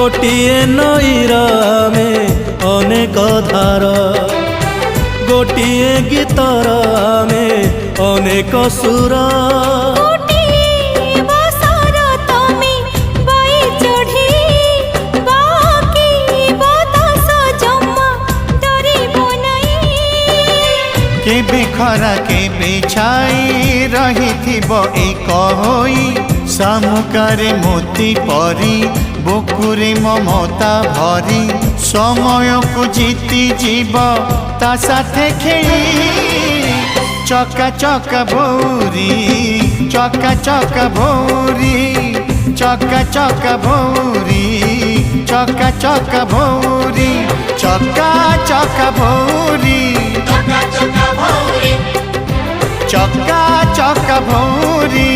गोटिए नईर आमे अनेक धार गोटिए गीतर आमे अनेक सुर केबे खरा केबे छाई रही एक होई सामुकारे मोती परी बुकुरे ममता भरी समय को जीती जीव ता साथे खेली चका चका भौरी चका चका भौरी चका चका भौरी चका चका भौरी चका चका भौरी चका चका भौरी